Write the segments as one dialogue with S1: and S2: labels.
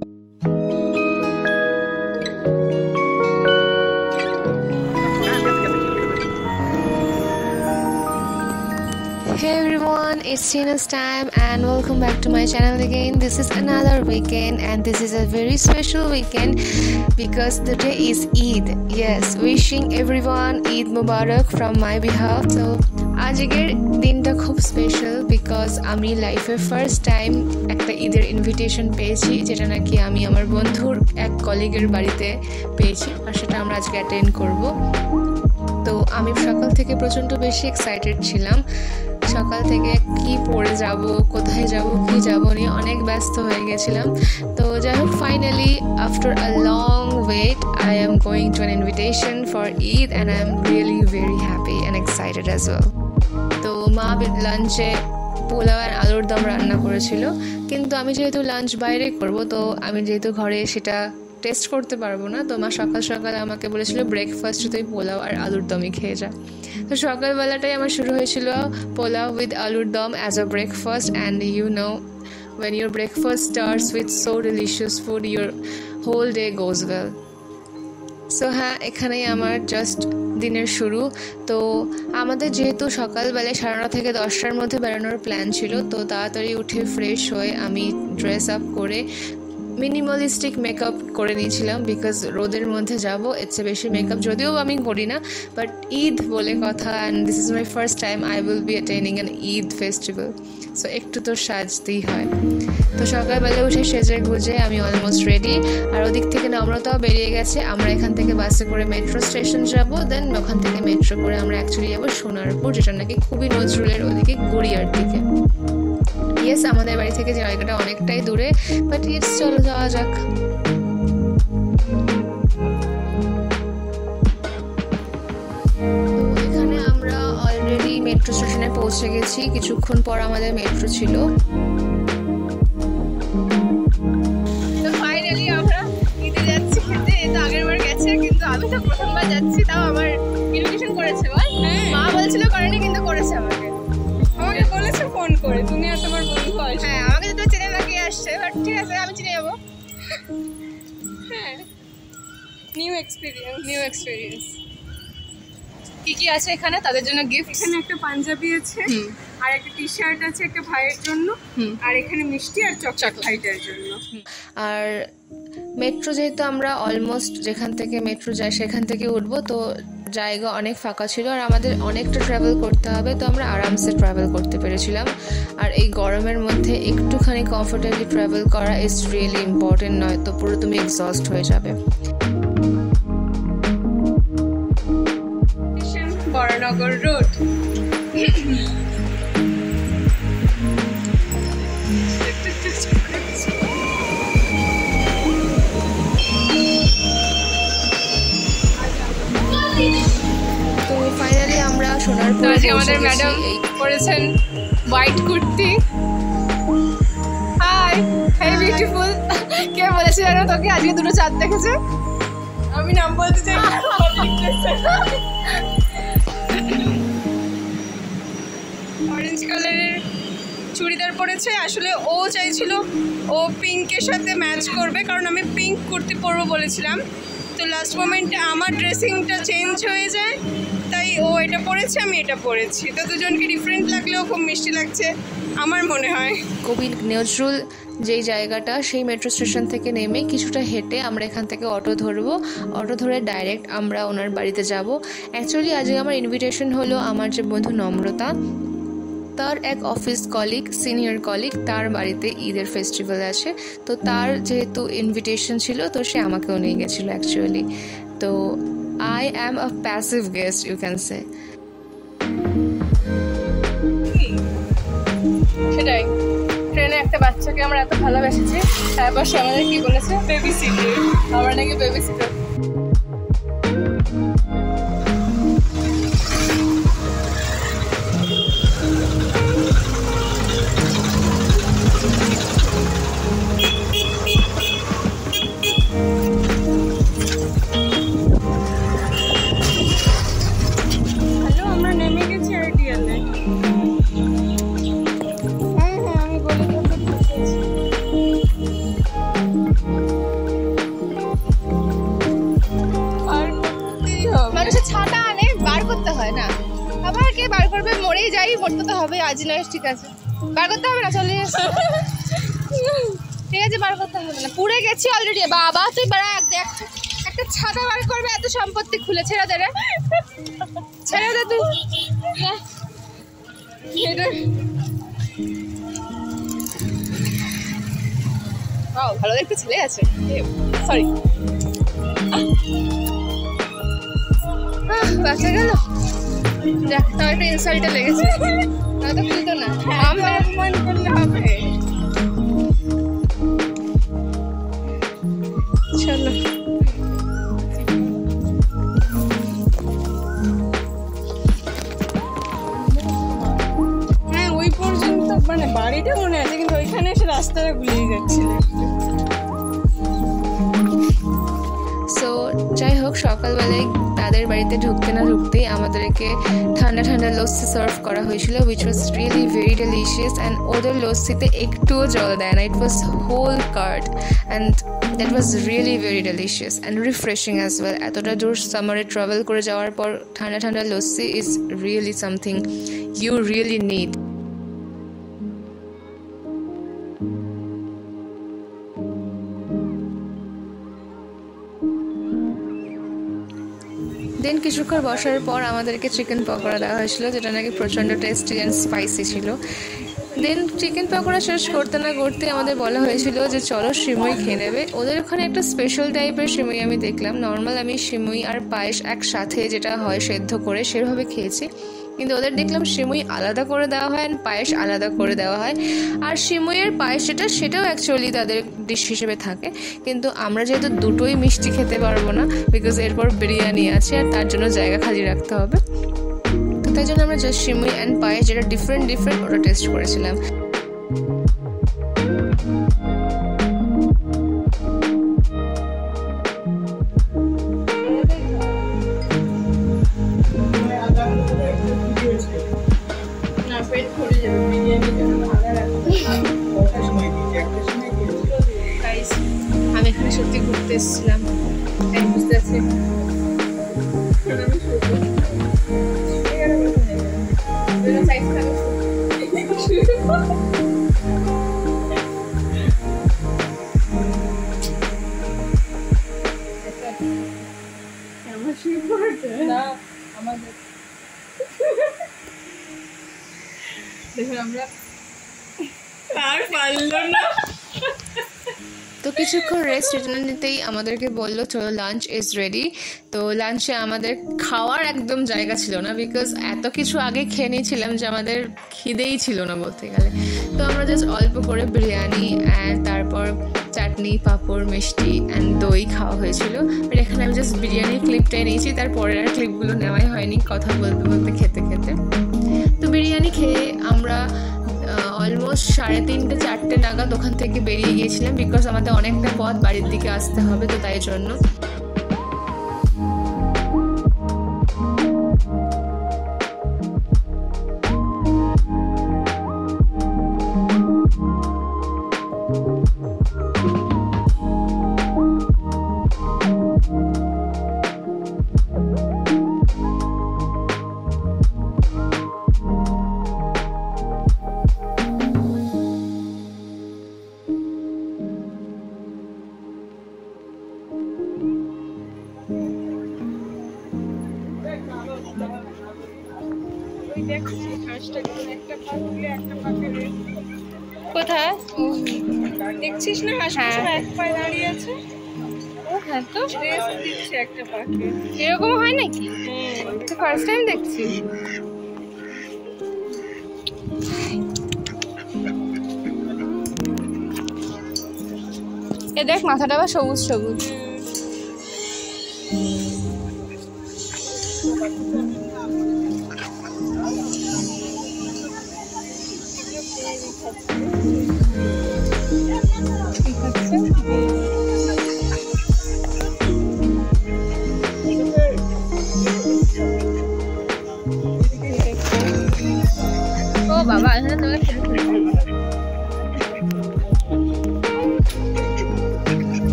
S1: Hey everyone, it's Tina's time and welcome back to my channel again. This is another weekend and this is a very special weekend because the day is Eid. Yes, wishing everyone Eid Mubarak from my behalf. So আজকের দিনটা খুব special because আমি লাইফে first time একটা ঈদের invitation পেয়েছি, যেটা নাকি আমি আমার বন্ধুর এক কলিগের বাড়িতে পেয়েছি আর সেটা আমরা আজকে অ্যাটেন্ড করব। তো আমি সকাল থেকে প্রচণ্ড বেশি এক্সাইটেড ছিলাম। সকাল থেকে কি পড়ে যাব, কোথায় যাব, কি যাব নিয়ে অনেক ব্যস্ত হয়ে গেছিলাম। তো যাই হোক, finally after a long wait I am going to an invitation for Eid and I am really very happy and excited as well. তো মা লাঞ্চে পোলাও আর আলুর দম রান্না করেছিল, কিন্তু আমি যেহেতু লাঞ্চ বাইরে করব, তো আমি যেহেতু ঘরে সেটা টেস্ট করতে পারবো না, তো মা সকাল সকাল আমাকে বলেছিল ব্রেকফাস্টে তুই পোলাও আর আলুর দমই খেয়ে যা। তো সকালবেলাটাই আমার শুরু হয়েছিল পোলাও উইথ আলুর দম as a breakfast, and you know when your breakfast starts with so delicious food, your whole day goes well. So হ্যাঁ, এখানেই আমার জাস্ট দিনের শুরু। তো আমাদের যেহেতু সকালবেলায় 9:30 থেকে 10টার মধ্যে বেরোনোর প্ল্যান ছিল, তো তাড়াতাড়ি উঠে ফ্রেশ হয়ে আমি ড্রেস আপ করে মিনিমালিস্টিক মেকআপ করে নিয়েছিলাম বিকজ রোদের মধ্যে যাব। এর বেশি মেকআপ যদিও আমি করি না, বাট ঈদ বলে কথা and this is my first time I will be attending an Eid festival, so একটু তো সাজতেই হয়। তো সকালবেলা উঠে সেজে গুজে আমি অলমোস্ট রেডি, আর ওদিক থেকে নম্রতাও বেরিয়ে গেছে। আমরা এখান থেকে বাসে করে মেট্রো স্টেশন যাব, দেন ওখান থেকে মেট্রো করে আমরা অ্যাকচুয়ালি যাবো সোনারপুর, যেটা নাকি খুবই নজরুলের ওদিকে গড়িয়ার দিকে। ইয়েস, আমাদের বাড়ি থেকে জায়গাটা অনেকটাই দূরে, বাট ইটস চলো যাওয়া যাক। তো এখানে আমরা অলরেডি মেট্রো স্টেশনে পৌঁছে গেছি, কিছুক্ষণ পর আমাদের মেট্রো ছিল। তো ফাইনালি আমরা ঈদে যাচ্ছি খেতে। তো আগের বার গেছে, কিন্তু আমি তো প্রথমবার যাচ্ছি, তাও আমার ইনভিটেশন করেছে। মা বলছিল করেনি, কিন্তু করেছে আমাকে বলেছে ফোন করে, তুমি আর তোমার বন্ধু আসবে। হ্যাঁ, আমাকে তো চেনে না কে আসছে, বাট ঠিক আছে, আমি চিনে যাবো। হ্যাঁ, নিউ এক্সপিরিয়েন্স। কি আছে এখানে তাদের জন্য গিফট?
S2: এখানে একটা পাঞ্জাবি আছে, আর একটা টি শার্ট আছে একটা ভাইয়ের জন্য, আর এখানে মিষ্টি আর চকলেট ভাইটার জন্য।
S1: আর মেট্রো যেহেতু আমরা অলমোস্ট যেখান থেকে মেট্রো যায় সেখান থেকে উঠবো, তো জায়গা অনেক ফাঁকা ছিল আর আমাদের অনেকটা ট্রাভেল করতে হবে, তো আমরা আরামসে ট্রাভেল করতে পেরেছিলাম। আর এই গরমের মধ্যে একটুখানি কমফোর্টেবলি ট্রাভেল করা ইজ রিয়েলি ইম্পর্টেন্ট, নয় তো পুরো তুমি এক্সস্ট হয়ে যাবে।
S2: বরানগর রোড।
S1: তো ফাইনালি আমরা সোনারপুর।
S2: আমাদের ম্যাডাম পরেছেন হোয়াইট কুর্তি। হাই, হেই বিউটিফুল। কে বলেছে জানো তোকে আজকে দুটো চাঁদ দেখেছে? আমি নাম বলতে চাই। অরেঞ্জ কালারের চুড়িদার পরেছে। আসলে ও চাইছিল ও পিঙ্কের সাথে ম্যাচ করবে, কারণ আমি পিঙ্ক কুর্তি পরবো বলেছিলাম। তো লাস্ট মোমেন্টে আমার ড্রেসিংটা চেঞ্জ হয়ে যায়, তাই ও এটা পরেছে, আমি এটা পরেছি। তো দুজনকে ডিফারেন্ট লাগলেও খুব মিষ্টি লাগছে আমার মনে হয়।
S1: কবি নজরুল যেই জায়গাটা, সেই মেট্রো স্টেশন থেকে নেমে কিছুটা হেঁটে আমরা এখান থেকে অটো ধরবো। অটো ধরে ডাইরেক্ট আমরা ওনার বাড়িতে যাব। অ্যাকচুয়ালি আজকে আমার ইনভিটেশন হলো আমার যে বন্ধু নম্রতা, তার এক অফিস কলিগ, সিনিয়র কলিগ, তার বাড়িতে ঈদের ফেস্টিভ্যাল আছে। তো তার যেহেতু ইনভিটেশন ছিল, তো সে আমাকেও নিয়ে গেছিলো অ্যাকচুয়ালি। তো I am a passive guest, you can say.
S2: সেটাই, ট্রেনে একটা বাচ্চাকে আমরা এত ভালোবেসেছি, তারপর সে আমাদের কি বলেছে? Baby seater. আমরা নাকি বেবি সিটার।
S1: পরেই যাই, পড়তে তো হবে আজ নয়। ঠিক আছে, বার করতে হবে না, চলে এসো। ঠিক আছে, বার করতে হবে না, পুড়ে গেছি অলরেডি। বাবা তুই দেখ, একটা ছাতা বার করবে, এত সম্পত্তি খুলে ছেড়ে দে রে, ছেড়ে দে তুই। ভালো দেখতে ছেলে আছে, সরি বাচ্চা গেল। দেখ তাও একটা ইনসাল্টে লেগেছে, তো খুলতো না, অপমান করলে হবে। চলো
S2: হ্যাঁ, ওই পর্যন্ত মানে বাড়িটা মনে আছে, কিন্তু ওইখানে এসে রাস্তাটা গুলিয়ে যাচ্ছিল।
S1: সো যাই হোক, সকালবেলায় তাদের বাড়িতে ঢুকতে না ঢুকতেই আমাদেরকে ঠান্ডা ঠান্ডা লস্যি সার্ভ করা হয়েছিল, which was really very delicious. And ওদের লস্যিতে একটুও জল দেয় না, it was whole curd, and that was really very delicious and refreshing as well. এতটা দূর সামারে ট্রাভেল করে যাওয়ার পর ঠান্ডা ঠান্ডা lassi is really something you really need. Then কিছুক্ষণ বসার পর আমাদেরকে চিকেন পকোড়া দেওয়া হয়েছিল, যেটা নাকি প্রচণ্ড টেস্টি অ্যান্ড স্পাইসি ছিল। দেন চিকেন পকোড়া শেষ করতে না করতে আমাদের বলা হয়েছিল যে চলো সিমুই খেয়ে নেবে। ওদের ওখানে একটা স্পেশাল টাইপের সিমুই আমি দেখলাম। নর্মাল আমি সিমুই আর পায়েস একসাথে যেটা হয় সেদ্ধ করে সেভাবে খেয়েছি, কিন্তু ওদের দেখলাম সিমুই আলাদা করে দেওয়া হয় অ্যান্ড পায়েস আলাদা করে দেওয়া হয়। আর সিমুইয়ের পায়েস সেটাও অ্যাকচুয়ালি তাদের ডিশ হিসেবে থাকে, কিন্তু আমরা যেহেতু দুটোই মিষ্টি খেতে পারবো না, বিকজ এরপর বিরিয়ানি আছে আর তার জন্য জায়গা খালি রাখতে হবে, তো তাই জন্য আমরা জাস্ট সিমুই অ্যান্ড পায়েস যেটা ডিফারেন্ট ওটা টেস্ট করেছিলাম। আমি এখানে সত্যি ঘুরতে এসেছিলাম, তাই বুঝতে পারছি। দেখুন আমরা আর পারলো না। তো কিছুক্ষণ রেস্ট নিতেই আমাদেরকে বললো চলো লাঞ্চ ইজ রেডি। তো লাঞ্চে আমাদের খাওয়ার একদম জায়গা ছিল না, বিকজ এত কিছু আগে খেয়ে নিয়েছিলাম যে আমাদের খিদেই ছিল না বলতে গেলে। তো আমরা জাস্ট অল্প করে বিরিয়ানি অ্যান্ড তারপর চাটনি, পাঁপড়, মিষ্টি অ্যান্ড দই খাওয়া হয়েছিল। বাট এখানে আমি জাস্ট বিরিয়ানির ক্লিপটাই নিয়েছি, তারপরের আর ক্লিপগুলো নেওয়াই হয়নি, কথা বলতে বলতে খেতে খেতে। তো বিরিয়ানি খেয়ে আমরা অলমোস্ট 3:30 4টে নাগাদ ওখান থেকে বেরিয়ে গিয়েছিলাম, বিকজ আমাদের অনেকটা পথ বাড়ির দিকে আসতে হবে, তো তাই জন্য। কোথায়
S2: দেখছিস না হাঁস এক পায়ে দাঁড়িয়ে আছে?
S1: ও হ্যাঁ, তো
S2: রেস্ট দিচ্ছে একটা পাখি।
S1: এরকম হয় নাকি? তো ফার্স্ট টাইম দেখছি। এ দেখ মাথাটা আবার সবুজ সবুজ। ও বাবা, এখানে তোকে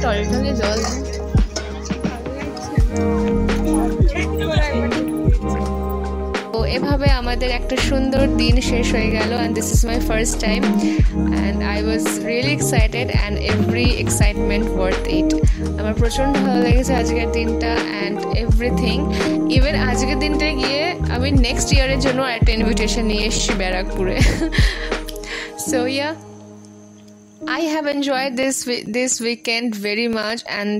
S1: টলে জল। আমাদের একটা সুন্দর দিন শেষ হয়ে গেল, and this is my first time and I was really excited and every excitement worth it. আমার প্রচণ্ড ভালো লেগেছে আজকের দিনটা and everything. ইভেন আজকের দিনটা গিয়ে আমি নেক্সট ইয়ারের জন্য একটা ইনভিটেশন নিয়ে এসেছি ব্যারাকপুরে। So yeah, I have enjoyed this weekend very much, and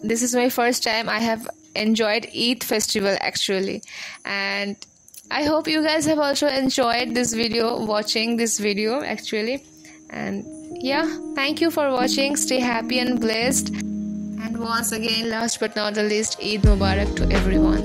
S1: this is my first time I have enjoyed Eid festival actually, and I hope you guys have also enjoyed this video, watching this video actually. And yeah, thank you for watching. Stay happy and blessed, and once again, last but not the least, Eid Mubarak to everyone.